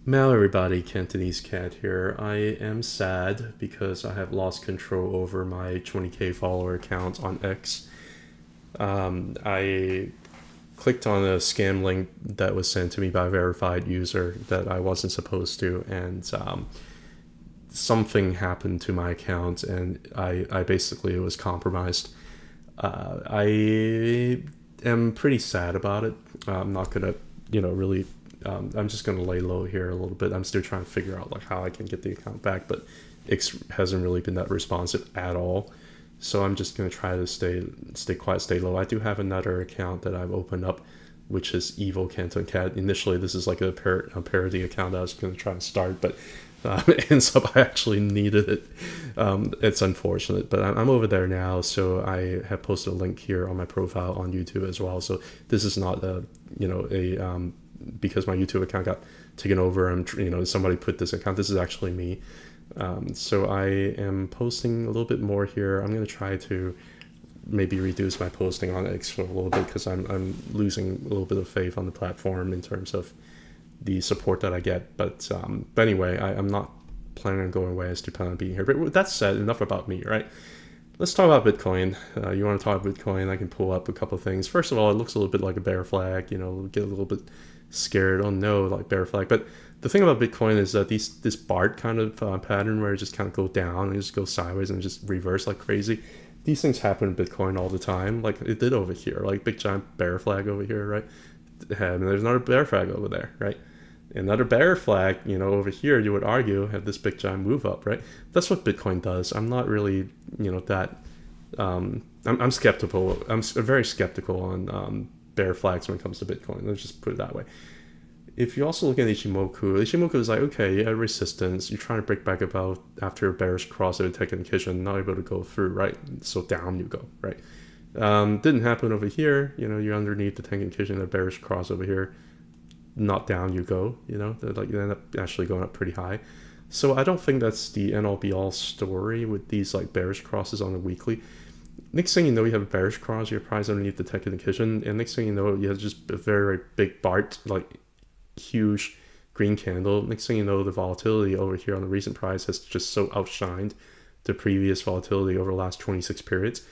Hello everybody, Cantonese Cat here. I am sad because I have lost control over my 20k follower account on X. I clicked on a scam link that was sent to me by a verified user that I wasn't supposed to, and something happened to my account, and I basically was compromised. I am pretty sad about it. I'm not gonna, really. I'm just gonna lay low here a little bit. I'm still trying to figure out like how I can get the account back, but X hasn't really been that responsive at all. So I'm just gonna try to stay quiet, stay low. I do have another account that I've opened up, which is Evil Canton Cat. Initially, this is like a parody account I was gonna try to start, but it ends up I actually needed it. It's unfortunate, but I'm over there now. So I have posted a link here on my profile on YouTube as well. So this is not a because my YouTube account got taken over and somebody put this account. This is actually me. So I am posting a little bit more here. I'm going to try to maybe reduce my posting on X for a little bit because I'm losing a little bit of faith on the platform in terms of the support that I get. But anyway, I'm not planning on going away. I still plan on being here. But with that said, enough about me, right? Let's talk about Bitcoin. You want to talk Bitcoin? I can pull up a couple of things. First of all, it looks a little bit like a bear flag. Get a little bit scared. Oh no, like bear flag. But the thing about Bitcoin is that this BART kind of pattern where it just kind of go down and just go sideways and just reverse like crazy. These things happen in Bitcoin all the time. Like it did over here, like big giant bear flag over here, right? And there's another bear flag over there, right? Another bear flag, over here, you would argue, have this big giant move up, right? That's what Bitcoin does. I'm not really, that. I'm skeptical. I'm very skeptical on bear flags when it comes to Bitcoin. Let's just put it that way. If you also look at Ichimoku is like, okay, yeah, resistance. You're trying to break back above after a bearish cross at a Tenkan Kijun, not able to go through, right? So down you go, right? Didn't happen over here. You're underneath the Tenkan Kijun, a bearish cross over here. Not down you go, you end up actually going up pretty high. So I don't think that's the end all be all story with these like bearish crosses on the weekly. Next thing you know, you have a bearish cross, your price underneath the Tenkan Kijun, and next thing you know, you have just a very, very big BART, like huge green candle. Next thing you know, the volatility over here on the recent price has just so outshined the previous volatility over the last 26 periods.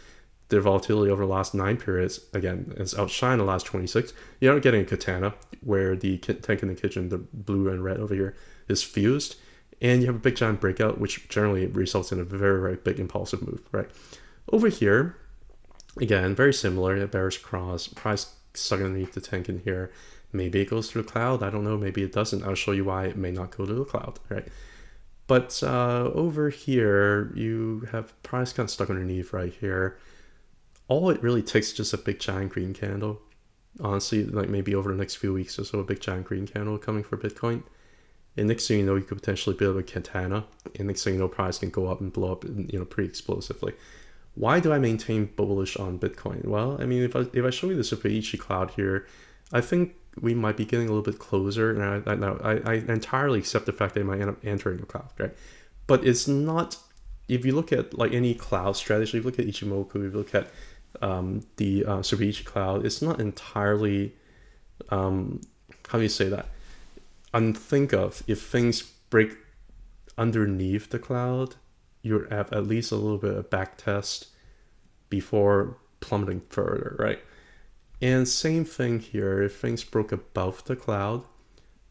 The volatility over the last 9 periods, again, has outshined the last 26. You're not getting a katana where the Tenkan Kijun, the blue and red over here, is fused. And you have a big giant breakout, which generally results in a very, very big impulsive move, right? Over here, again, very similar, a bearish cross, price stuck underneath the Tenkan here. Maybe it goes through the cloud, I don't know, maybe it doesn't. I'll show you why it may not go to the cloud, right? But over here, you have price kind of stuck underneath right here. All it really takes is just a big giant green candle. Honestly, like maybe over the next few weeks or so, a big giant green candle coming for Bitcoin. And next thing you know, you could potentially build a katana. And next thing you know, price can go up and blow up, pretty explosively. Why do I maintain bullish on Bitcoin? Well, I mean, if I show you the Super Ichi cloud here, I think we might be getting a little bit closer. And I entirely accept the fact that I might end up entering the cloud, right? But it's not. If you look at like any cloud strategy, if you look at Ichimoku, if you look at the Super Ichi cloud, it's not entirely. How do you say that? Think of if things break underneath the cloud, you have at least a little bit of back test before plummeting further, right? And same thing here, if things broke above the cloud,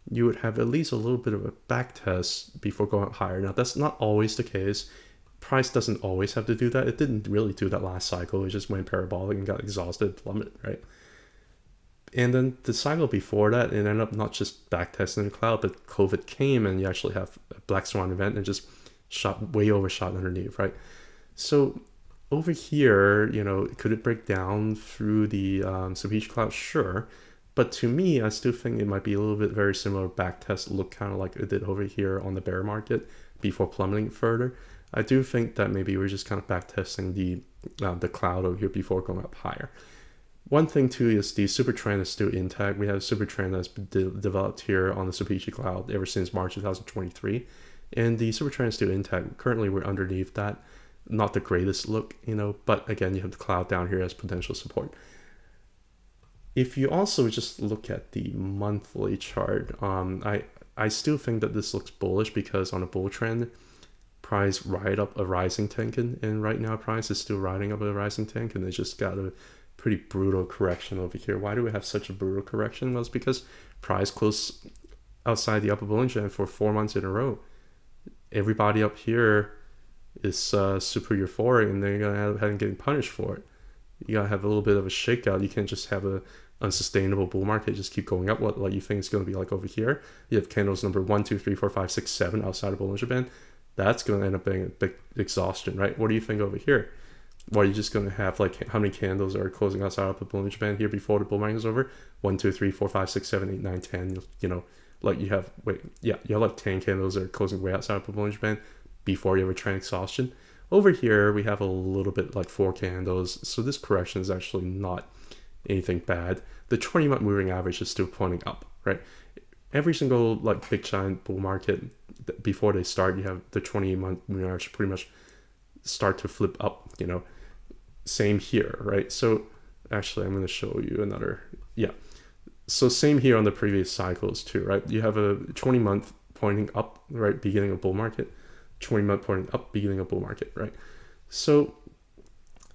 you would have at least a little bit of a back test before going up higher. Now, that's not always the case. Price doesn't always have to do that. It didn't really do that last cycle. It just went parabolic and got exhausted, plummeted, right? And then the cycle before that, it ended up not just backtesting the cloud, but COVID came and you actually have a black swan event and just way overshot underneath, right? So over here, could it break down through the Super Ichi cloud? Sure. But to me, I still think it might be a little bit very similar backtest look, kind of like it did over here on the bear market before plummeting further. I do think that maybe we're just kind of backtesting the cloud over here before going up higher. One thing too is the super trend is still intact. We have a super trend that's been developed here on the Super Ichi cloud ever since March 2023. And the super trend is still intact. Currently, we're underneath that. Not the greatest look, but again, you have the cloud down here as potential support. If you also just look at the monthly chart, I still think that this looks bullish because on a bull trend, price ride up a rising Tenkan, and right now price is still riding up a rising Tenkan, and it just got a pretty brutal correction over here. Why do we have such a brutal correction? Well, it's because price closed outside the upper Bollinger Band for 4 months in a row. Everybody up here is super euphoric, and they're gonna end up getting punished for it. You gotta have a little bit of a shakeout. You can't just have a unsustainable bull market just keep going up. What like you think it's going to be like over here? You have candles number 1, 2, 3, 4, 5, 6, 7 outside of Bollinger Band. That's going to end up being a big exhaustion, right? What do you think over here? Well, you're just going to have like how many candles are closing outside of the Bollinger Band here before the bull market is over? 1, 2, 3, 4, 5, 6, 7, 8, 9, 10. You know, like you have you have like 10 candles that are closing way outside of the Bollinger Band before you have a trend exhaustion. Over here, we have a little bit like 4 candles. So this correction is actually not anything bad. The 20-month moving average is still pointing up, right? Every single like big giant bull market, before they start, you have the 20-month moving average pretty much start to flip up, you know. Same here, right? So actually, I'm going to show you another, so same here on the previous cycles too, right? You have a 20-month pointing up, right? Beginning of bull market, 20-month pointing up, beginning of bull market, right? So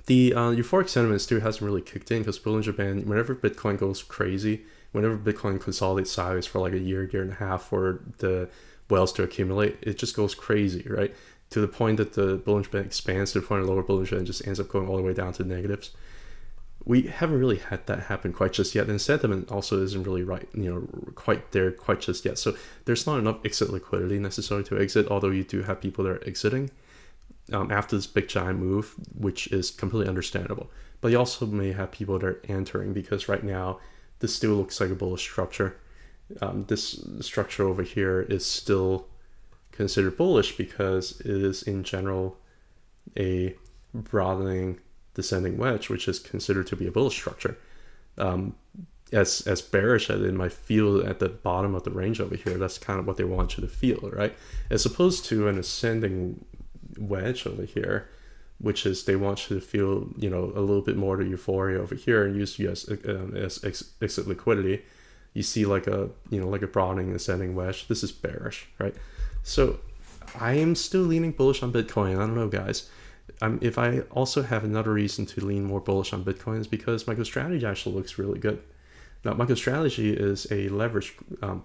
the euphoric sentiment still hasn't really kicked in because Bollinger Band, whenever Bitcoin goes crazy, whenever Bitcoin consolidates sideways for like a year and a half for the wells to accumulate, it just goes crazy, right? To the point that the Bollinger Band expands to the point of lower Bollinger Band just ends up going all the way down to negatives. We haven't really had that happen quite just yet, and sentiment also isn't really right, you know, quite there quite just yet. So there's not enough exit liquidity necessary to exit, although you do have people that are exiting after this big giant move, which is completely understandable. But you also may have people that are entering because right now this still looks like a bullish structure. This structure over here is still considered bullish because it is in general a broadening descending wedge, which is considered to be a bullish structure. As bearish as it might feel at the bottom of the range over here, that's kind of what they want you to feel, right? As opposed to an ascending wedge over here, which is they want you to feel, you know, a little bit more to euphoria over here and use you as exit liquidity. You see like a, you know, like a broadening ascending wedge. This is bearish, right? So I am still leaning bullish on Bitcoin. I don't know, guys. If I also have another reason to lean more bullish on Bitcoin is because MicroStrategy actually looks really good. Now, MicroStrategy is a leverage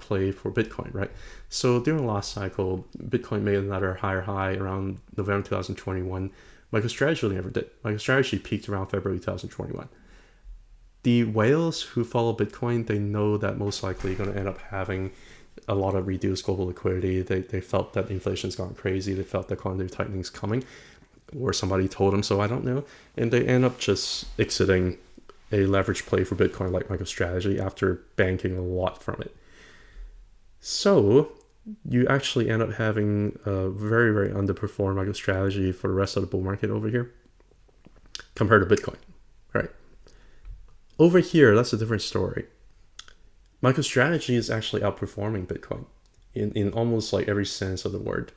play for Bitcoin, right? So during the last cycle, Bitcoin made another higher high around November 2021. MicroStrategy really never did. MicroStrategy peaked around February 2021. The whales who follow Bitcoin, they know that most likely you're going to end up having a lot of reduced global liquidity. They felt that inflation's gone crazy. They felt that quantitative tightening is coming, or somebody told them so, I don't know. And they end up just exiting a leverage play for Bitcoin like MicroStrategy after banking a lot from it. So you actually end up having a very, very underperformed MicroStrategy for the rest of the bull market over here compared to Bitcoin, right? Over here, that's a different story. MicroStrategy is actually outperforming Bitcoin in almost like every sense of the word.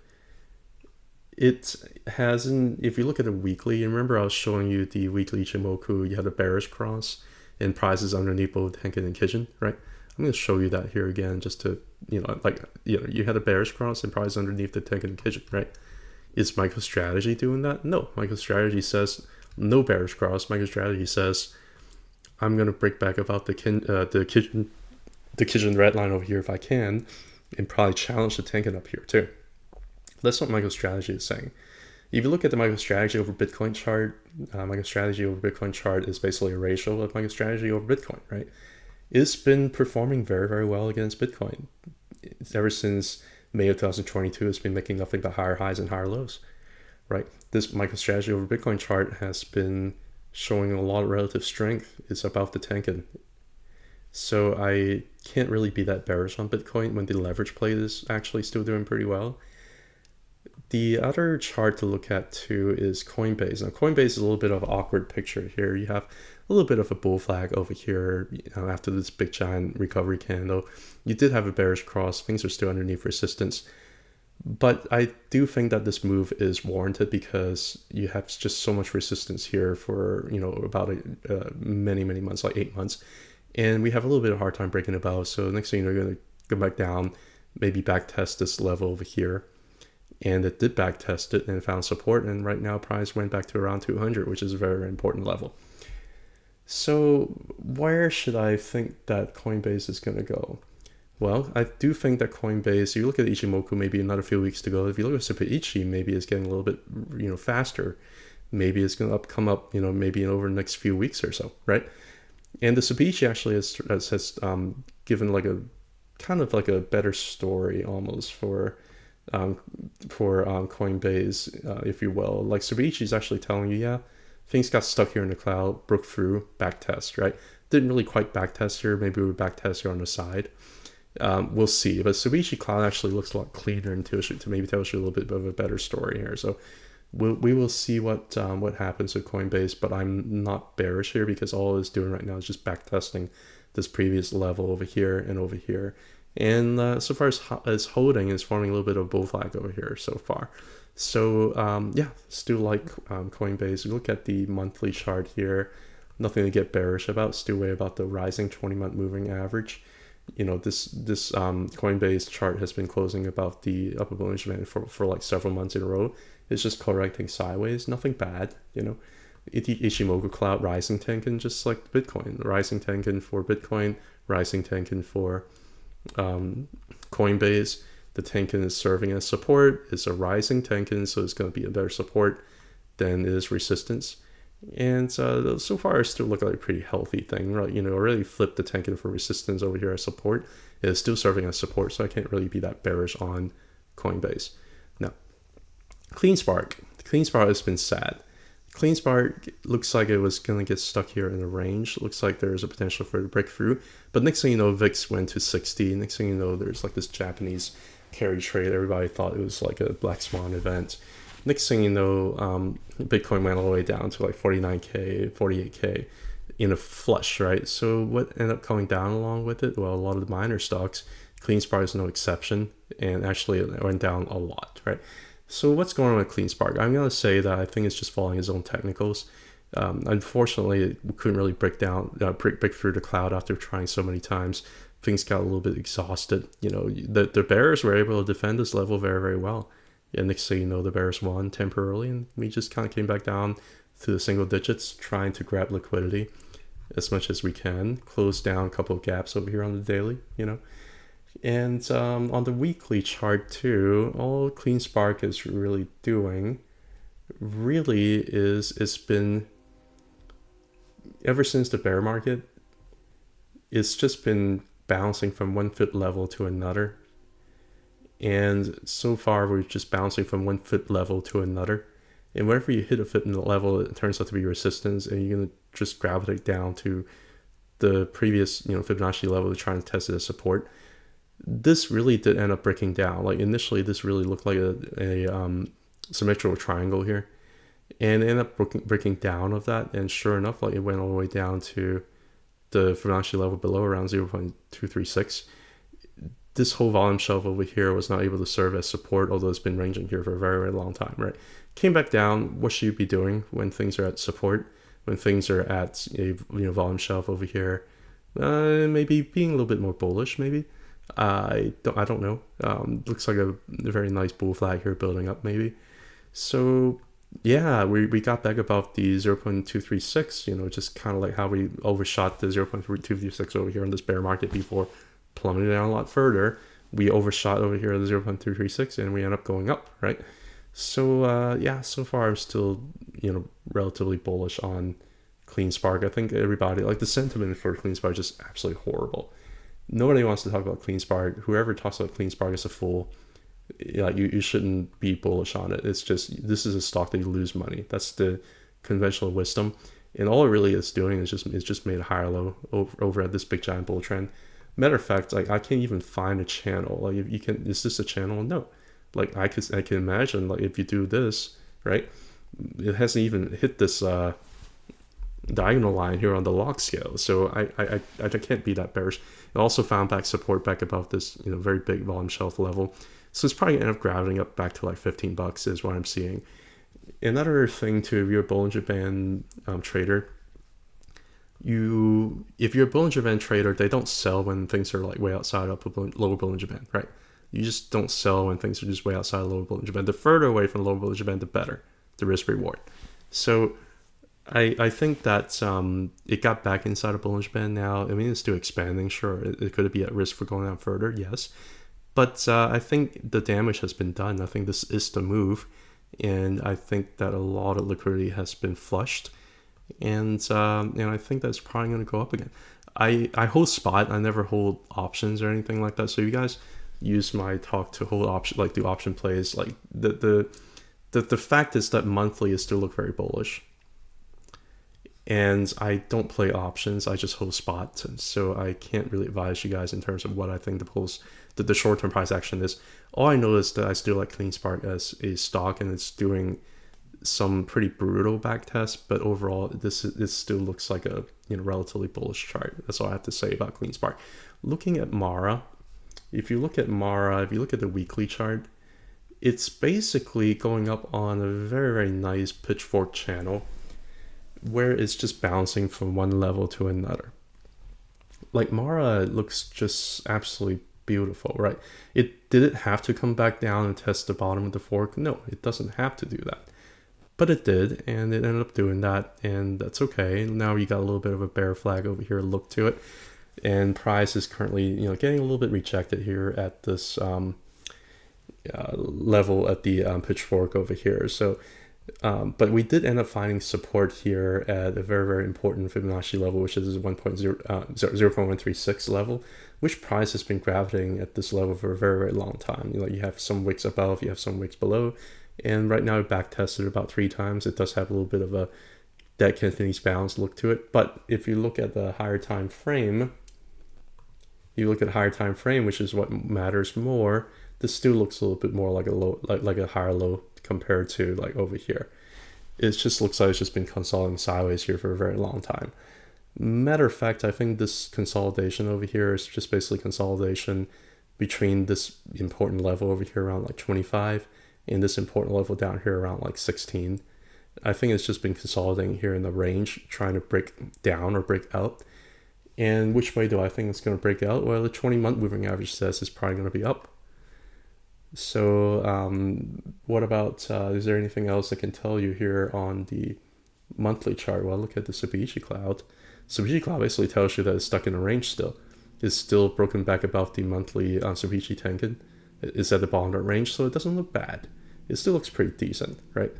It hasn't, if you look at the weekly, you remember I was showing you the weekly Ichimoku, you had a bearish cross and prices underneath both Tenkan and Kijun, right? I'm going to show you that here again just to, you know, like, you know, you had a bearish cross and prices underneath the Tenkan and Kijun, right? Is MicroStrategy doing that? No. MicroStrategy says no bearish cross. MicroStrategy says I'm going to break back about the Kijun red line over here if I can, and probably challenge the Tenkan up here too. That's what MicroStrategy is saying. If you look at the MicroStrategy over Bitcoin chart, MicroStrategy over Bitcoin chart is basically a ratio of MicroStrategy over Bitcoin, right? It's been performing very, very well against Bitcoin. Ever since May of 2022, it's been making nothing but higher highs and higher lows, right? This MicroStrategy over Bitcoin chart has been showing a lot of relative strength. It's above the Tenkan. So I can't really be that bearish on Bitcoin when the leverage play is actually still doing pretty well. The other chart to look at too is Coinbase. Now Coinbase is a little bit of an awkward picture here. You have a little bit of a bull flag over here, you know, after this big giant recovery candle. You did have a bearish cross. Things are still underneath resistance. But I do think that this move is warranted because you have just so much resistance here for, you know, about many months, like 8 months. And we have a little bit of a hard time breaking above. So next thing you know, you're going to go back down. maybe back test this level over here. And it did back test it and found support, and right now price went back to around 200, which is a very, very important level. So where should I think that Coinbase is going to go? Well, I do think that Coinbase, you look at Ichimoku, maybe another few weeks to go. If you look at Super Ichi, maybe it's getting a little bit, faster. Maybe it's going to come up, maybe over the next few weeks or so, right? And the Super Ichi actually has given like a kind of like a better story almost for Coinbase, if you will. Like Super Ichi is actually telling you, yeah, things got stuck here in the cloud, broke through, backtest, right? Didn't really quite backtest here. Maybe we backtest here on the side. We'll see. But Super Ichi Cloud actually looks a lot cleaner and to maybe tells you a little bit of a better story here. So we will see what happens with Coinbase. But I'm not bearish here because all it's doing right now is just backtesting this previous level over here and over here. And so far as holding, is forming a little bit of bull flag over here so far. So yeah, still like Coinbase. Look at the monthly chart here. Nothing to get bearish about. Still way about the rising 20-month moving average. This Coinbase chart has been closing above the upper Bollinger Band for like several months in a row. It's just correcting sideways. Nothing bad. Ichimoku Cloud rising Tenkan, just like Bitcoin. Rising Tenkan for Bitcoin. Rising Tenkan for Coinbase. The Tenkan is serving as support. It's a rising Tenkan, so it's going to be a better support than it is resistance. And so far, it still looks like a pretty healthy thing, right? Already flipped the Tenkan for resistance over here as support. It is still serving as support, so I can't really be that bearish on Coinbase. Now, CleanSpark. CleanSpark has been sad. CleanSpark looks like it was going to get stuck here in a range. Looks like there's a potential for a breakthrough. But next thing you know, VIX went to 60. Next thing you know, there's like this Japanese carry trade. Everybody thought it was like a black swan event. Next thing you know, Bitcoin went all the way down to like 49K, 48K in a flush, right? So what ended up coming down along with it? Well, a lot of the minor stocks, CleanSpark is no exception, and actually it went down a lot, right? So what's going on with CleanSpark? I'm going to say that I think it's just following its own technicals. Unfortunately, we couldn't really break through the cloud after trying so many times. Things got a little bit exhausted. The bears were able to defend this level very, very well. And next thing you know, the bears won temporarily, and we just kind of came back down to the single digits, trying to grab liquidity as much as we can. Close down a couple of gaps over here on the daily, And on the weekly chart too, all CleanSpark is really doing is it's been, ever since the bear market, it's just been bouncing from one fit level to another. And so far, we're just bouncing from one fit level to another. And whenever you hit a fit in the level, it turns out to be resistance, and you're going to just gravitate down to the previous, Fibonacci level to try and test it as support. This really did end up breaking down. Like initially, this really looked like a symmetrical triangle here, and it ended up breaking down of that. And sure enough, like it went all the way down to the Fibonacci level below around 0.236. This whole volume shelf over here was not able to serve as support, although it's been ranging here for a very, very long time, right? Came back down. What should you be doing when things are at support? When things are at a volume shelf over here? Maybe being a little bit more bullish, maybe. I don't know. Looks like a very nice bull flag here building up, maybe. So yeah, we got back above the 0.236. Just kind of like how we overshot the 0.236 over here in this bear market before plummeting down a lot further. We overshot over here at the 0.236 and we end up going up, right? So yeah, so far I'm still relatively bullish on CleanSpark. I think everybody, like the sentiment for CleanSpark is just absolutely horrible. Nobody wants to talk about CleanSpark. Whoever talks about CleanSpark is a fool. You shouldn't be bullish on it. It's just, this is a stock that you lose money. That's the conventional wisdom, and all it really is doing is just made a higher low over at this big giant bull trend. Matter of fact, like I can't even find a channel. Like if you can, is this a channel? No. Like I can imagine, like if you do this, right, it hasn't even hit this diagonal line here on the log scale. So I can't be that bearish. It also found back support back above this very big volume shelf level. So it's probably gonna end up gravitating up back to like $15 is what I'm seeing. Another thing too, if you're a Bollinger Band trader, if you're a Bollinger Band trader, they don't sell when things are like way outside of a lower Bollinger Band, right? You just don't sell when things are just way outside of lower Bollinger Band. The further away from lower Bollinger Band, the better, the risk reward. So I think that it got back inside of Bollinger Band now. I mean, it's still expanding, sure. It could be at risk for going down further, yes. But I think the damage has been done. I think this is the move. And I think that a lot of liquidity has been flushed. And I think that's probably going to go up again. I hold spot. I never hold options or anything like that. So you guys use my talk to hold option, like do option plays. Like the fact is that monthly is still look very bullish. And I don't play options. I just hold spot. So I can't really advise you guys in terms of what I think the short-term price action is. All I know is that I still like CleanSpark as a stock, and it's doing some pretty brutal back tests, but overall this still looks like a relatively bullish chart. That's all I have to say about CleanSpark. Looking at Mara, if you look at the weekly chart, it's basically going up on a very, very nice pitchfork channel where it's just bouncing from one level to another. Like Mara looks just absolutely beautiful, right? Did it have to come back down and test the bottom of the fork? No, it doesn't have to do that. But it did, and it ended up doing that, and that's okay. Now you got a little bit of a bear flag over here, look to it. And price is currently, getting a little bit rejected here at this level at the pitchfork over here. So, but we did end up finding support here at a very, very important Fibonacci level, which is 0.136 level, which price has been gravitating at this level for a very, very long time. You have some wicks above, you have some wicks below, and right now it back tested about 3 times. It does have a little bit of a dead Cantonese bounce look to it, but if you look at the higher time frame, which is what matters more, this still looks a little bit more like a low, like a higher low compared to like over here. It just looks like it's just been consolidating sideways here for a very long time. Matter of fact, I think this consolidation over here is just basically consolidation between this important level over here around like 25 and this important level down here around like 16. I think it's just been consolidating here in the range, trying to break down or break out. And which way do I think it's going to break out? Well, the 20-month moving average says it's probably going to be up. So what about, is there anything else I can tell you here on the monthly chart? Well, look at the Tsubishi cloud. Tsubishi cloud basically tells you that it's stuck in a range still. It's still broken back above the monthly Tsubishi Tenkan. It's at the bottom of the range, so it doesn't look bad. It still looks pretty decent, right?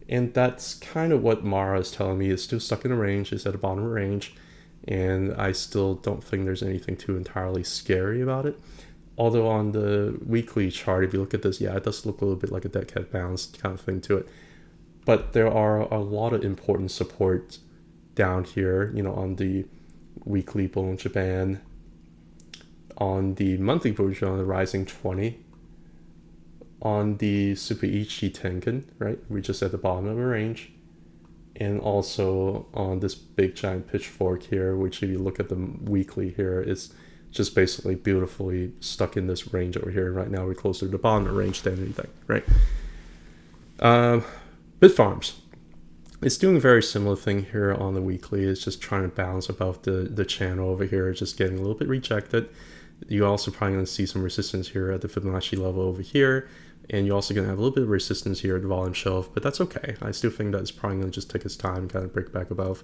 And that's kind of what Mara is telling me. It's still stuck in a range. It's at the bottom of the range. And I still don't think there's anything too entirely scary about it. Although on the weekly chart, if you look at this, yeah, it does look a little bit like a dead cat bounce kind of thing to it. But there are a lot of important support down here, on the weekly Bollinger Band, on the monthly Bollinger Band, on the rising 20, on the Super Ichi Tenkan, right? We're just at the bottom of the range. And also on this big giant pitchfork here, which if you look at the weekly here, is just basically beautifully stuck in this range over here. Right now we're closer to the bottom of the range than anything, right? Bitfarms. It's doing a very similar thing here on the weekly. It's just trying to bounce above the channel over here. It's just getting a little bit rejected. You're also probably going to see some resistance here at the Fibonacci level over here. And you're also going to have a little bit of resistance here at the volume shelf, but that's okay. I still think that it's probably going to just take its time and kind of break back above.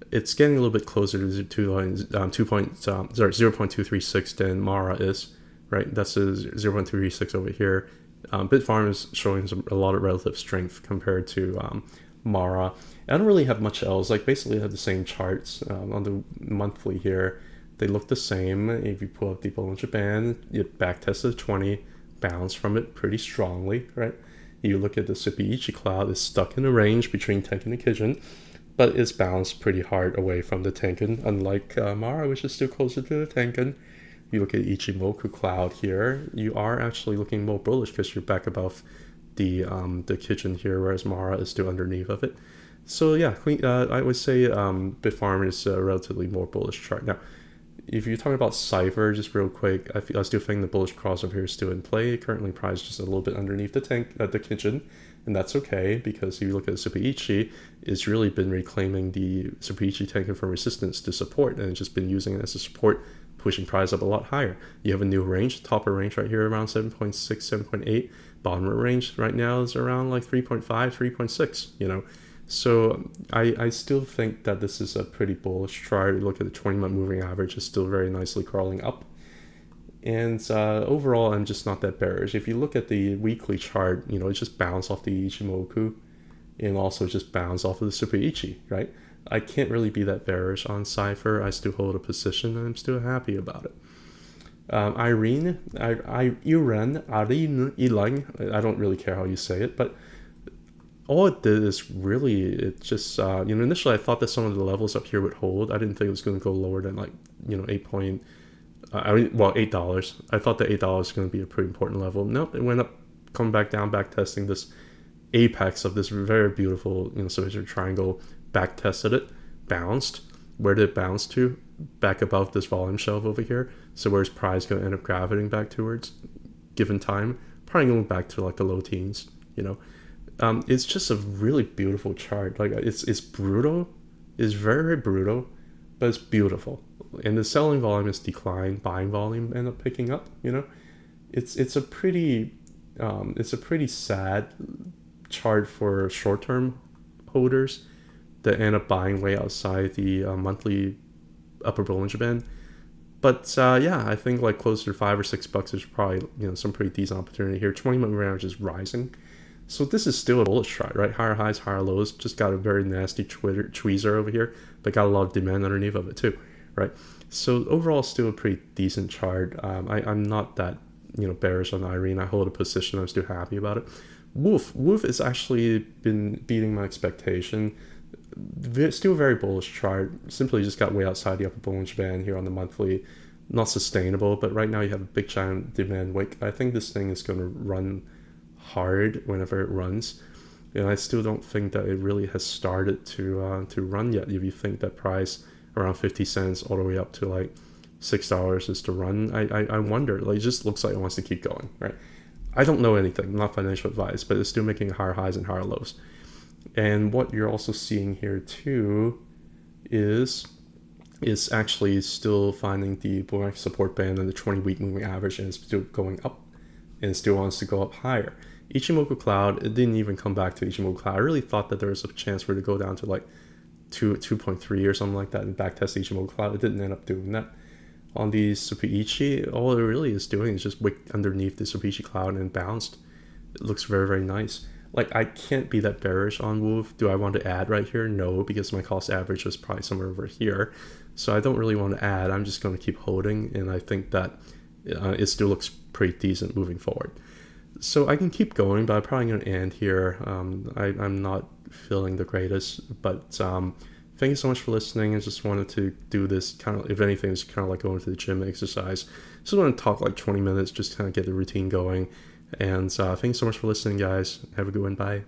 It's getting a little bit closer to 0.236 than Mara is, right? That's a 0.236 over here. Bitfarm is showing a lot of relative strength compared to Mara. I don't really have much else. Like basically I have the same charts on the monthly here. They look the same. If you pull up the Bollinger Band, it back tested 20. Bounce from it pretty strongly, right? You look at the Tsubishi cloud, it's stuck in a range between Tenkan and Kijun, but it's bounced pretty hard away from the Tenkan, unlike Mara, which is still closer to the Tenkan. You look at Ichimoku cloud here, you are actually looking more bullish because you're back above the Kijun here, whereas Mara is still underneath of it. So yeah, I would say Bitfarm is a relatively more bullish chart. Now, if you're talking about CIFR, just real quick, I still think the bullish crossover here is still in play. Currently priced just a little bit underneath the Kijun, and that's okay because if you look at Tsubishi, it's really been reclaiming the Tsubishi Tenkan from resistance to support, and it's just been using it as a support pushing price up a lot higher. You have a new range, topper range right here around 7.6, 7.8. Bottom range right now is around like 3.5, 3.6, you know. So I still think that this is a pretty bullish chart. Look at the 20-month moving average, is still very nicely crawling up. And overall, I'm just not that bearish. If you look at the weekly chart, you know, it just bounced off the Ichimoku and also just bounced off of the Super Ichi, right? I can't really be that bearish on CIFR. I still hold a position and I'm still happy about it. IREN, I don't really care how you say it, but all it did is really, it just, you know, initially I thought that some of the levels up here would hold. I didn't think it was going to go lower than like, you know, $8. I thought that $8 was going to be a pretty important level. Nope, it went up, coming back down, back testing this apex of this very beautiful, you know, symmetric triangle, back tested it, bounced. Where did it bounce to? Back above this volume shelf over here. So where's price going to end up gravitating back towards, given time? Probably going back to like the low teens, you know. It's just a really beautiful chart. Like it's brutal, it's very, very brutal, but it's beautiful. And the selling volume is declined, buying volume end up picking up. You know, it's a pretty sad chart for short-term holders that end up buying way outside the monthly upper Bollinger Band. But yeah, I think like closer to $5 or $6 is probably, you know, some pretty decent opportunity here. 20-month range is rising. So this is still a bullish chart, right? Higher highs, higher lows. Just got a very nasty tweezer over here, but got a lot of demand underneath of it too, right? So overall, still a pretty decent chart. I'm not that, you know, bearish on IREN. I hold a position. I'm still happy about it. Wolf has actually been beating my expectation. Still very bullish chart. Simply just got way outside the upper Bollinger Band here on the monthly. Not sustainable, but right now you have a big giant demand wick. I think this thing is going to run hard whenever it runs, and I still don't think that it really has started to run yet. If you think that price around 50 cents all the way up to like $6 is to run, I wonder. Like, it just looks like it wants to keep going, right? I don't know anything, not financial advice, but it's still making higher highs and higher lows. And what you're also seeing here too is actually still finding the bullish support band and the 20-week moving average, and it's still going up and still wants to go up higher. Ichimoku Cloud, it didn't even come back to Ichimoku Cloud. I really thought that there was a chance for it to go down to like 2.3 or something like that and backtest Ichimoku Cloud. It didn't end up doing that. On the Super Ichi, all it really is doing is just wick underneath the Super Ichi Cloud and bounced. It looks very, very nice. Like, I can't be that bearish on Wolf. Do I want to add right here? No, because my cost average was probably somewhere over here. So I don't really want to add. I'm just going to keep holding, and I think that it still looks pretty decent moving forward. So I can keep going, but I'm probably going to end here. I'm not feeling the greatest, but thank you so much for listening. I just wanted to do this kind of, if anything, it's kind of like going to the gym exercise. Just want to talk like 20 minutes, just kind of get the routine going. And thanks so much for listening, guys. Have a good one. Bye.